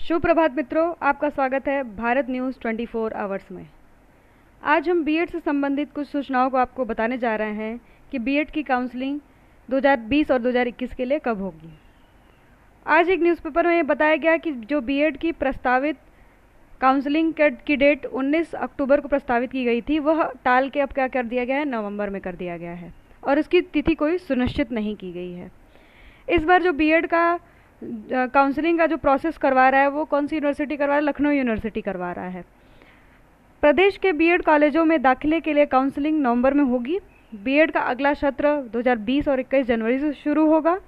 सुप्रभात मित्रों, आपका स्वागत है भारत न्यूज़ 24 आवर्स में। आज हम बीएड से संबंधित कुछ सूचनाओं को आपको बताने जा रहे हैं कि बीएड की काउंसलिंग 2020 और 2021 के लिए कब होगी। आज एक न्यूज़पेपर में ये बताया गया कि जो बीएड की प्रस्तावित काउंसलिंग की डेट 19 अक्टूबर को प्रस्तावित की गई थी, वह टाल के अब क्या कर दिया गया है, नवंबर में कर दिया गया है और उसकी तिथि कोई सुनिश्चित नहीं की गई है। इस बार जो बीएड का काउंसलिंग का जो प्रोसेस करवा रहा है वो कौन सी यूनिवर्सिटी करवा रहा है? लखनऊ यूनिवर्सिटी करवा रहा है। प्रदेश के बीएड कॉलेजों में दाखिले के लिए काउंसलिंग नवंबर में होगी। बीएड का अगला सत्र 2020 और 21 जनवरी से शुरू होगा।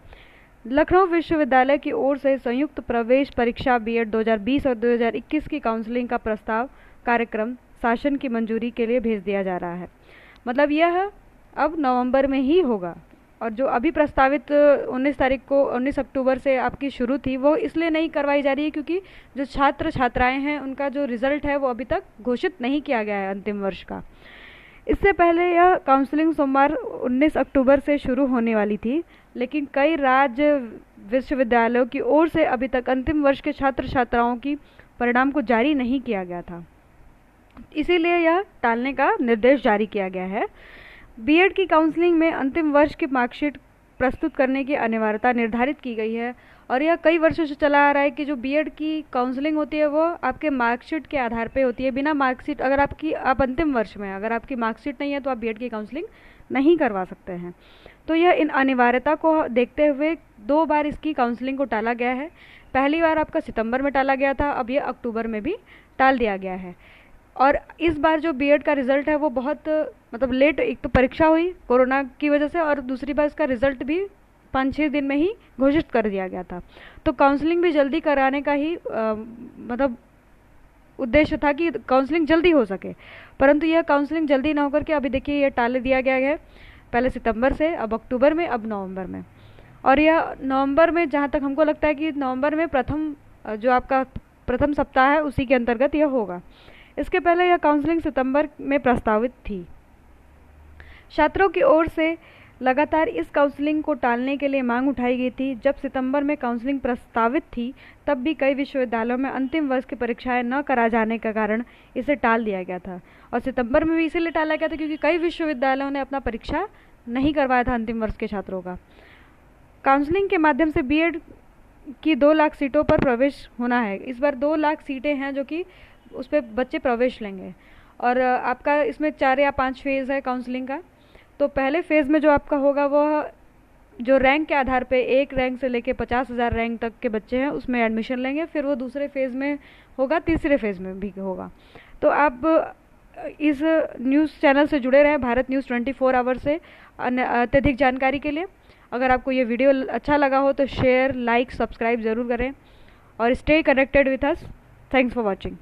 लखनऊ विश्वविद्यालय की ओर से संयुक्त प्रवेश परीक्षा बीएड 2020 और 2021 की काउंसलिंग का प्रस्ताव कार्यक्रम शासन की मंजूरी के लिए भेज दिया जा रहा है। मतलब यह अब नवंबर में ही होगा। और जो अभी प्रस्तावित 19 अक्टूबर से आपकी शुरू थी, वो इसलिए नहीं करवाई जा रही है क्योंकि जो छात्र छात्राएं हैं उनका जो रिजल्ट है वो अभी तक घोषित नहीं किया गया है अंतिम वर्ष का। इससे पहले यह काउंसलिंग सोमवार 19 अक्टूबर से शुरू होने वाली थी, लेकिन कई राज्य विश्वविद्यालयों की ओर से अभी तक अंतिम वर्ष के छात्र छात्राओं की परिणाम को जारी नहीं किया गया था, इसीलिए यह टालने का निर्देश जारी किया गया है। बीएड की काउंसलिंग में अंतिम वर्ष की मार्कशीट प्रस्तुत करने की अनिवार्यता निर्धारित की गई है और यह कई वर्षों से चला आ रहा है कि जो बीएड की काउंसलिंग होती है वो आपके मार्कशीट के आधार पे होती है। बिना मार्कशीट अगर आप अंतिम वर्ष में अगर आपकी मार्कशीट नहीं है तो आप बीएड की काउंसलिंग नहीं करवा सकते हैं। तो यह इन अनिवार्यता को देखते हुए 2 बार इसकी काउंसलिंग को टाला गया है। पहली बार आपका सितंबर में टाला गया था, अब यह अक्टूबर में भी टाल दिया गया है। और इस बार जो बीएड का रिज़ल्ट है वो बहुत लेट, एक तो परीक्षा हुई कोरोना की वजह से और दूसरी बार इसका रिज़ल्ट भी 5-6 दिन में ही घोषित कर दिया गया था। तो काउंसलिंग भी जल्दी कराने का ही उद्देश्य था कि काउंसलिंग जल्दी हो सके, परंतु यह काउंसलिंग जल्दी ना होकर के अभी देखिए यह टाल दिया गया है। पहले सितंबर से, अब अक्टूबर में, अब नवंबर में। और यह नवंबर में, जहाँ तक हमको लगता है कि नवंबर में जो आपका प्रथम सप्ताह है उसी के अंतर्गत यह होगा। इसके पहले यह काउंसलिंग सितंबर में प्रस्तावित थी। छात्रों की ओर से लगातार इस काउंसलिंग को टालने के लिए मांग उठाई गई थी। जब सितंबर में काउंसलिंग प्रस्तावित थी तब भी कई विश्वविद्यालयों में अंतिम वर्ष की परीक्षाएं न करा जाने के कारण इसे टाल दिया गया था। और सितंबर में भी इसीलिए टाला गया था क्योंकि कई विश्वविद्यालयों ने अपना परीक्षा नहीं करवाया था अंतिम वर्ष के छात्रों का। काउंसलिंग के माध्यम से बीएड की 2 लाख सीटों पर प्रवेश होना है। इस बार 2 लाख सीटें हैं जो कि उस पर बच्चे प्रवेश लेंगे और आपका इसमें 4 या 5 फेज़ है काउंसलिंग का। तो पहले फेज़ में जो आपका होगा वह जो रैंक के आधार पे 1 रैंक से लेके 50,000 रैंक तक के बच्चे हैं उसमें एडमिशन लेंगे। फिर वो दूसरे फेज़ में होगा, तीसरे फेज़ में भी होगा। तो आप इस न्यूज़ चैनल से जुड़े रहें भारत न्यूज़ 24 आवर से अत्यधिक जानकारी के लिए। अगर आपको ये वीडियो अच्छा लगा हो तो शेयर, लाइक, सब्सक्राइब ज़रूर करें और stay connected with us. Thanks for watching.